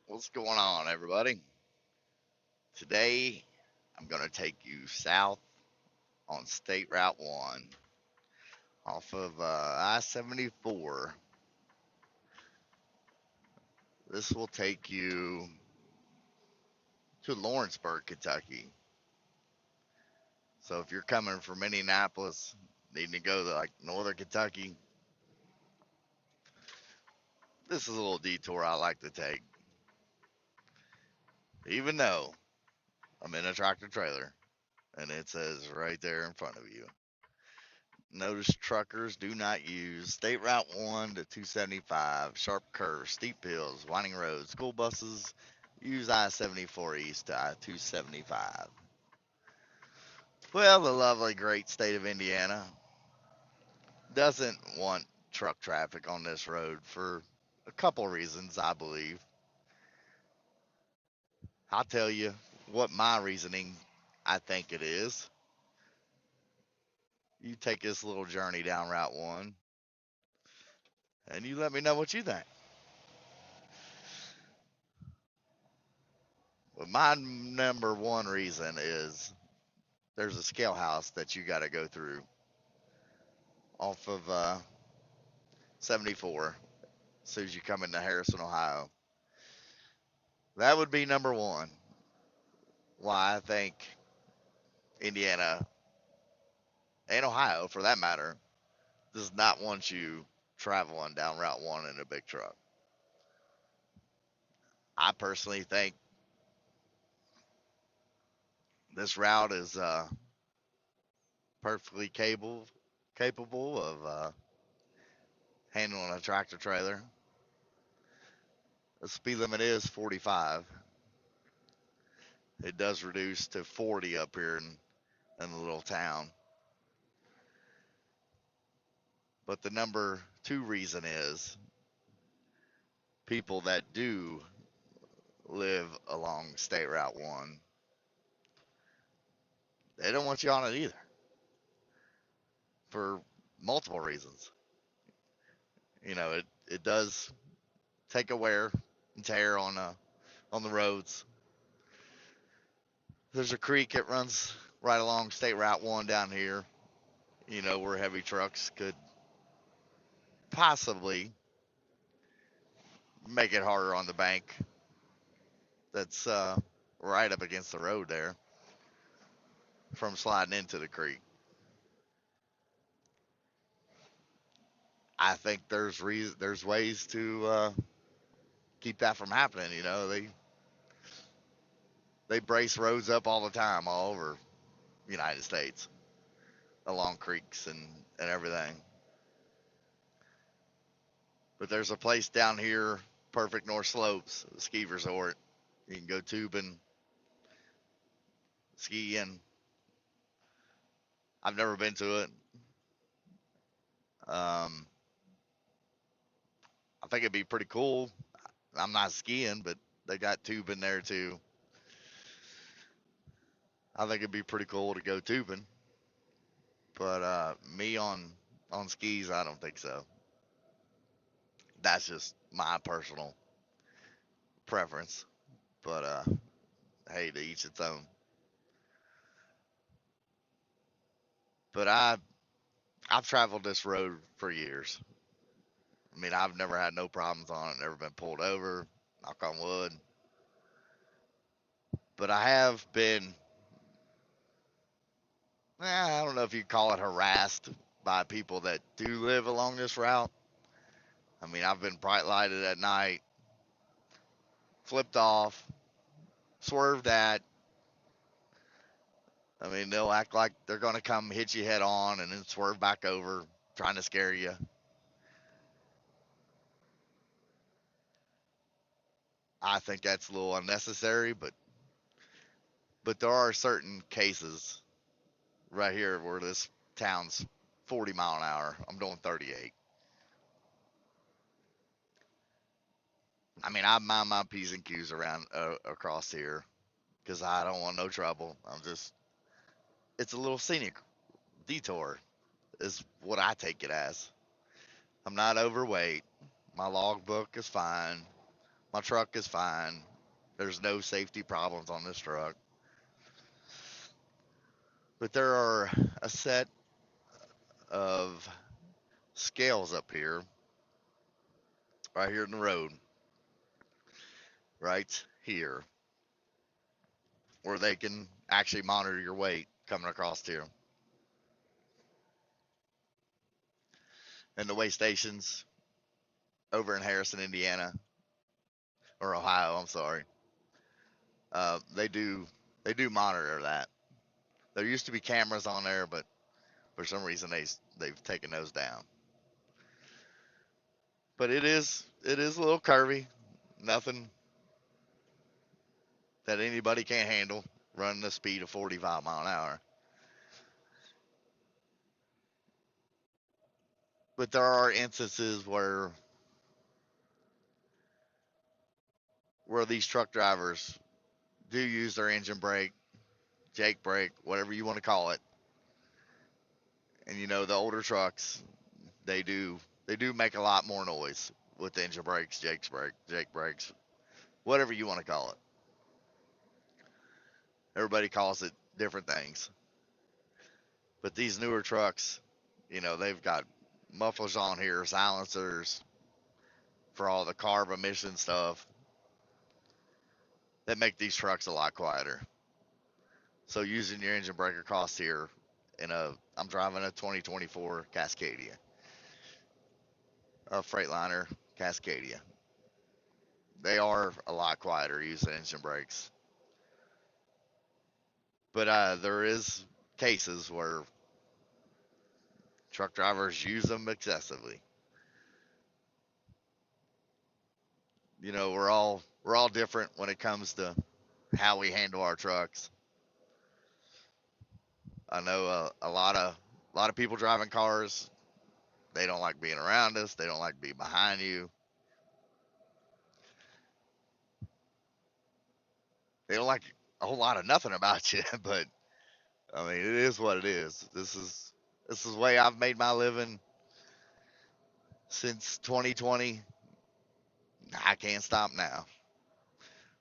What's going on, everybody? Today, I'm going to take you south on State Route 1 off of I 74. This will take you to Lawrenceburg, Kentucky. So, if you're coming from Indianapolis, needing to go to like northern Kentucky, this is a little detour I like to take. Even though I'm in a tractor trailer and it says right there in front of you. Notice truckers do not use State Route 1 to 275, sharp curves, steep hills, winding roads. School buses use I 74 East to I 275. Well, the lovely great state of Indiana doesn't want truck traffic on this road for a couple reasons, I believe. I'll tell you what my reasoning I think it is. You take this little journey down Route 1 and you let me know what you think. But my number one reason is there's a scale house that you got to go through off of 74 as soon as you come into Harrison, Ohio. That would be number one. Why I think Indiana and Ohio, for that matter, does not want you traveling down Route 1 in a big truck. I personally think this route is perfectly capable of handling a tractor trailer. The speed limit is 45. It does reduce to 40 up here in the little town. But the number two reason is people that do live along State Route 1, they don't want you on it either for multiple reasons. It does take a wear and tear on the roads. There's a creek that runs right along State Route 1 down here, where heavy trucks could possibly make it harder on the bank that's right up against the road there from sliding into the creek. I think there's ways to keep that from happening. They brace roads up all the time, all over the United States, along creeks and everything. But there's a place down here, Perfect North Slopes, a ski resort. You can go tubing, skiing. I've never been to it. Um, I think it'd be pretty cool. I'm not skiing, but they got tubing there too. I think it'd be pretty cool to go tubing. But me on skis, I don't think so. That's just my personal preference. But hey, to each its own. But I've traveled this road for years. I mean, I've never had no problems on it. Never been pulled over. Knock on wood. But I have been. I don't know if you call it harassed by people that do live along this route. I mean, I've been bright lighted at night, flipped off, swerved at. I mean, they'll act like they're going to come hit you head on and then swerve back over, trying to scare you. I think that's a little unnecessary, but there are certain cases right here where this town's 40 mile an hour. I'm doing 38. I mean, I mind my p's and q's around across here because I don't want no trouble. It's a little scenic detour is what I take it as. I'm not overweight. My logbook is fine. My truck is fine. There's no safety problems on this truck. But there are a set of scales up here, right here in the road, right here, where they can actually monitor your weight coming across here. And the weigh stations over in Harrison, Indiana, or Ohio, I'm sorry, they do monitor that. There used to be cameras on there, but for some reason they've taken those down. But it is a little curvy, nothing that anybody can't handle running the speed of 45 mile an hour. But there are instances where these truck drivers do use their engine brake, Jake brake, whatever you want to call it. And the older trucks, they do they do make a lot more noise with engine brakes, Jake brakes, whatever you want to call it. Everybody calls it different things. But these newer trucks, they've got mufflers on here, silencers for all the carb emission stuff that make these trucks a lot quieter. So using your engine brake across here I'm driving a 2024 Cascadia, a Freightliner Cascadia. They are a lot quieter using engine brakes. But there is cases where truck drivers use them excessively. We're all different when it comes to how we handle our trucks. I know a lot of people driving cars. They don't like being around us. They don't like being behind you. They don't like a whole lot of nothing about you. But I mean, it is what it is. This is the way I've made my living since 2020. I can't stop now.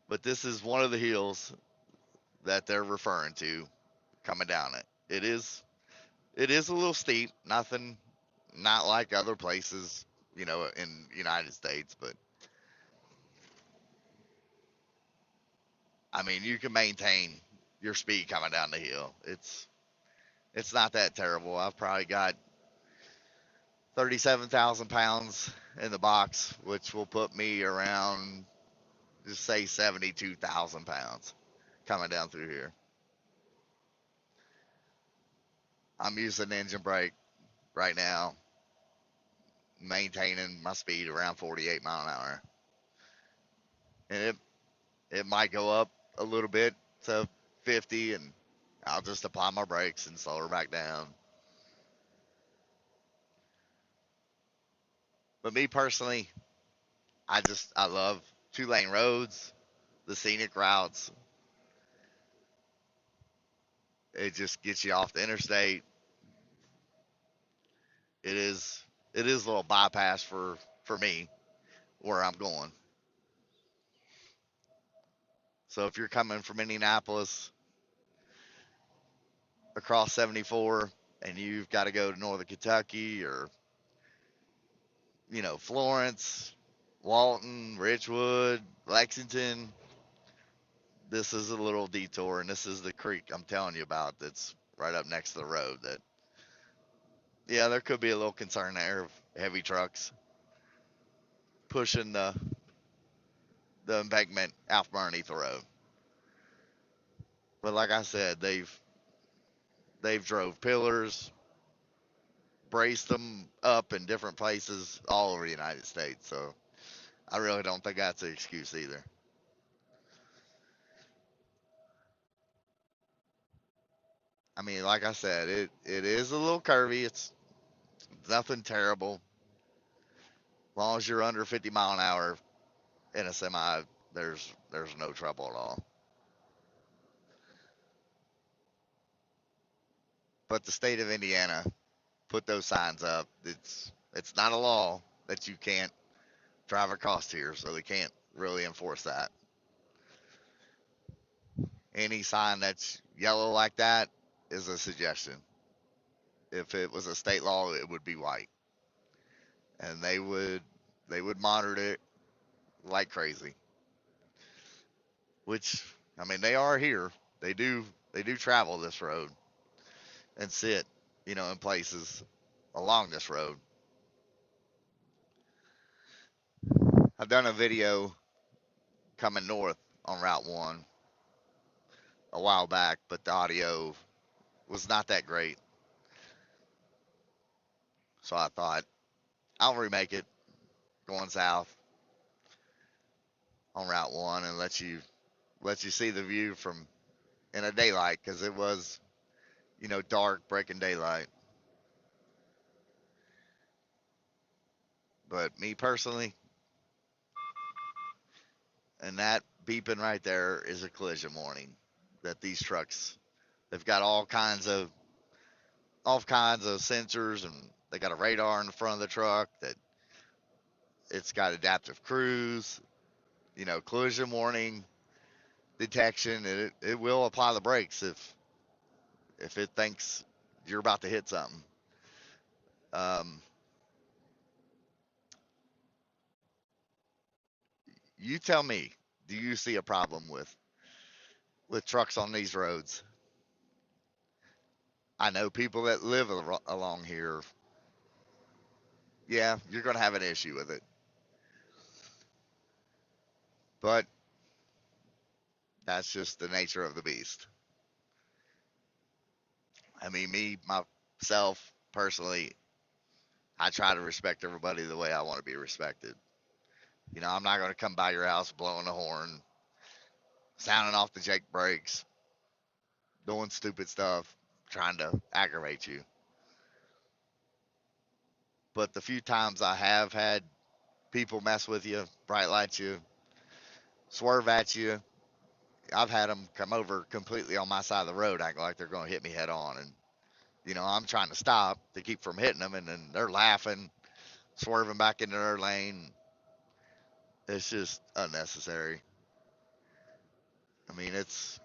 But this is one of the hills that they're referring to coming down it. It is a little steep. Nothing, not like other places, in the United States. But I mean, you can maintain your speed coming down the hill. It's not that terrible. I've probably got 37,000 pounds in the box, which will put me around, just say, 72,000 pounds coming down through here. I'm using engine brake right now, maintaining my speed around 48 mile an hour, and it might go up a little bit to 50, and I'll just apply my brakes and slow her back down. But me personally, I love 2 lane roads, the scenic routes. It just gets you off the interstate. It is a little bypass for me where I'm going. So if you're coming from Indianapolis across 74 and you've got to go to Northern Kentucky or Florence, Walton, Richwood, Lexington, this is a little detour, and this is the creek I'm telling you about that's right up next to the road. That, yeah, there could be a little concern there of heavy trucks pushing the embankment out from underneath the road. But like I said, they've drove pillars, braced them up in different places all over the United States. So I really don't think that's an excuse either. I mean, like I said, it is a little curvy. It's nothing terrible. As long as you're under 50 mile an hour in a semi, there's no trouble at all. But the state of Indiana put those signs up. It's not a law that you can't drive across here, so they can't really enforce that. Any sign that's yellow like that is a suggestion. If it was a state law, it would be white, and they would monitor it like crazy. Which, I mean, they are here. They do travel this road and sit, in places along this road. I've done a video coming north on Route 1 a while back, but the audio was not that great. So I thought I'll remake it going south on Route 1 and let you see the view from in a daylight because it was, dark breaking daylight. But me personally, and that beeping right there is a collision warning that these trucks they've got all kinds of sensors, and they got a radar in the front of the truck that it's got adaptive cruise, collision warning detection, and it will apply the brakes if it thinks you're about to hit something. Um, you tell me, do you see a problem with trucks on these roads? I know people that live along here. Yeah, you're going to have an issue with it, but that's just the nature of the beast. I mean, me myself personally, I try to respect everybody the way I want to be respected. I'm not going to come by your house blowing the horn, sounding off the Jake brakes, doing stupid stuff, trying to aggravate you. But the few times I have had people mess with you, bright light you, swerve at you, I've had them come over completely on my side of the road, acting like they're going to hit me head on. And, I'm trying to stop to keep from hitting them, and then they're laughing, swerving back into their lane. It's just unnecessary. I mean, it's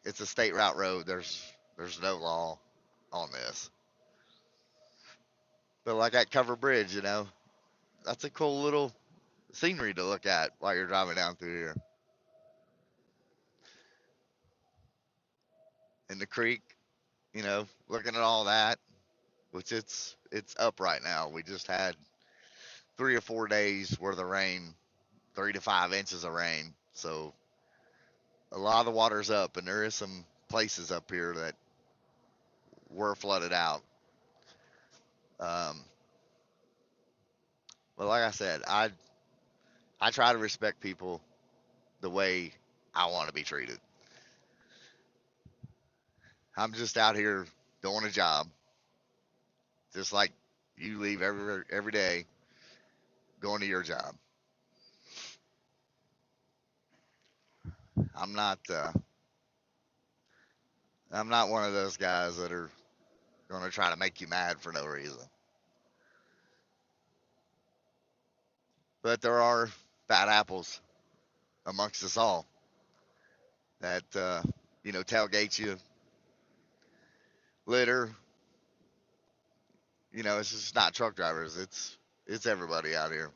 a state route road. There's no law on this. But like that cover bridge, that's a cool little scenery to look at while you're driving down through here. In the creek, looking at all that, which it's up right now. We just had 3 or 4 days worth of rain, 3 to 5 inches of rain. So a lot of the water's up, and there is some places up here that were flooded out. Um, but like I said, I try to respect people the way I want to be treated. I'm just out here doing a job, just like you leave every day going to your job. I'm not I'm not one of those guys that are going to try to make you mad for no reason. But there are bad apples amongst us all that tailgate you, litter. It's just not truck drivers. It's everybody out here.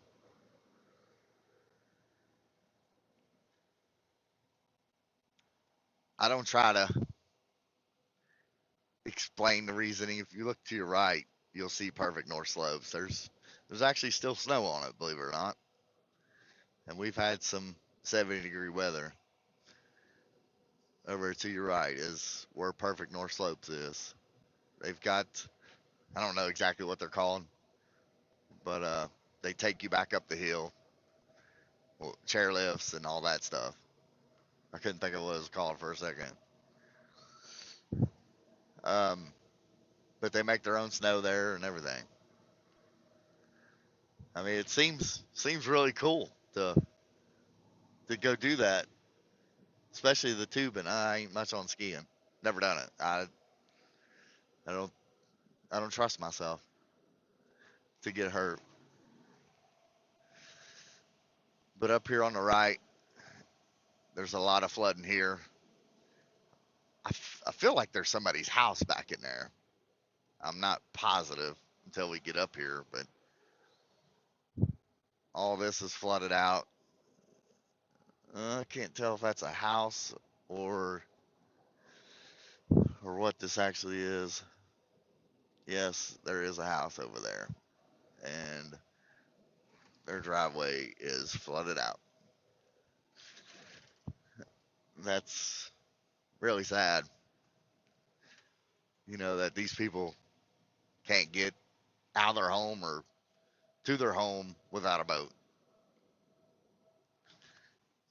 I don't try to explain the reasoning. If you look to your right, you'll see perfect north slopes. There's actually still snow on it, believe it or not, and we've had some 70-degree weather. Over to your right is where perfect north slopes is. They've got, I don't know exactly what they're called, but they take you back up the hill, well, chair lifts and all that stuff. I couldn't think of what it was called for a second. Um, but they make their own snow there and everything. I mean, it seems really cool to go do that, especially the tubing. I ain't much on skiing. Never done it. I don't I don't trust myself to get hurt. But up here on the right, there's a lot of flooding here. I feel like there's somebody's house back in there. I'm not positive until we get up here, but all this is flooded out. I can't tell if that's a house or or what this actually is. Yes, there is a house over there, and their driveway is flooded out. That's really sad, that these people can't get out of their home or to their home without a boat.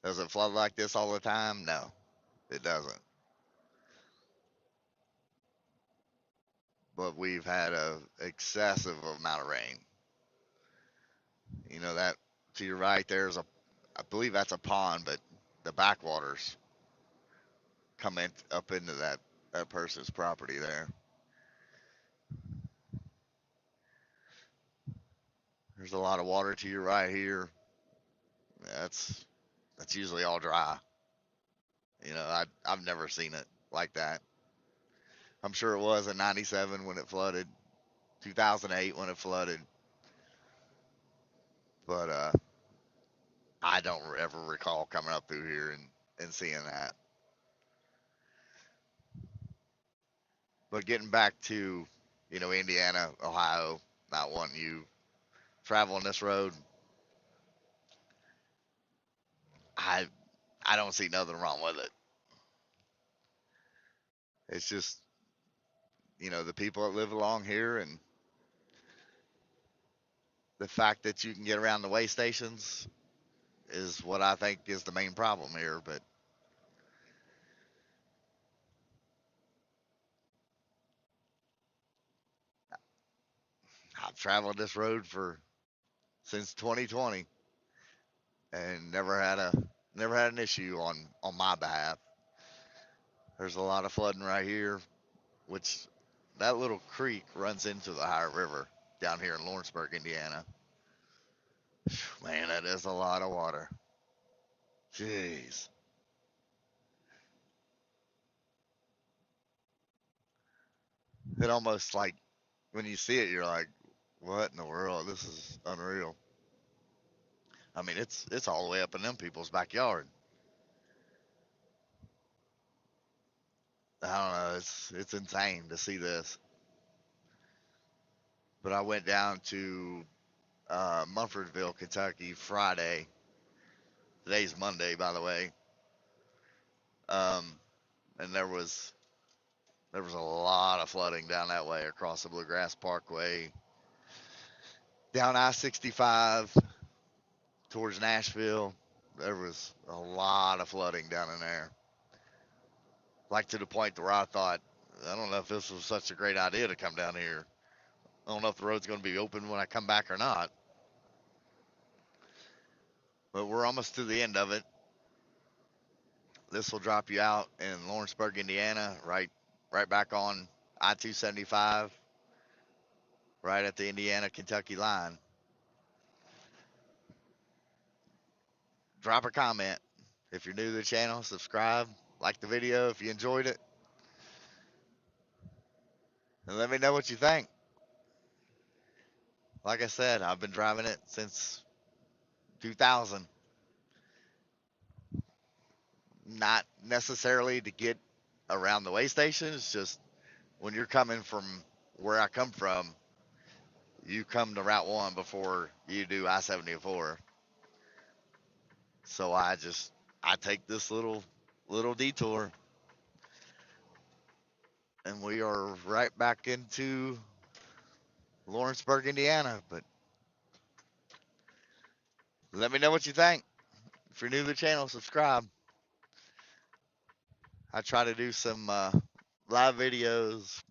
Does it flood like this all the time? No, it doesn't. But we've had a excessive amount of rain. That to your right there's I believe that's a pond, but the backwaters come up into that person's property there. There's a lot of water to your right here. That's that's usually all dry. I've never seen it like that. I'm sure it was in '97 when it flooded, 2008 when it flooded, but I don't ever recall coming up through here and seeing that. But getting back to, Indiana, Ohio, not wanting you traveling this road, I I don't see nothing wrong with it. It's just, the people that live along here and the fact that you can get around the way stations is what I think is the main problem here. But I've traveled this road for since 2020 and never had an issue on my behalf. There's a lot of flooding right here, which that little creek runs into the Ohio River down here in Lawrenceburg, Indiana. Man, that is a lot of water. Jeez. It almost like when you see it, you're like, what in the world? This is unreal. I mean, it's all the way up in them people's backyard. I don't know. It's insane to see this. But I went down to Munfordville, Kentucky, Friday. Today's Monday, by the way. Um, and there was a lot of flooding down that way across the Bluegrass Parkway, down I-65 towards Nashville. There was a lot of flooding down in there, like to the point where I thought, I don't know if this was such a great idea to come down here. I don't know if the road's going to be open when I come back or not. But we're almost to the end of it. This will drop you out in Lawrenceburg, Indiana, right back on I-275, right at the Indiana Kentucky line. Drop a comment if you're new to the channel. Subscribe, like the video if you enjoyed it, and let me know what you think. Like I said, I've been driving it since 2000. Not necessarily to get around the way station. It's just when you're coming from where I come from, you come to Route 1 before you do I-74. So I take this little detour, and we are right back into Lawrenceburg, Indiana. But let me know what you think. If you're new to the channel, subscribe. I try to do some live videos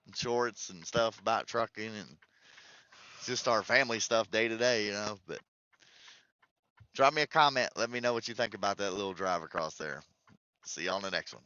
and shorts and stuff about trucking and just our family stuff day to day. But drop me a comment. Let me know what you think about that little drive across there. See you on the next one.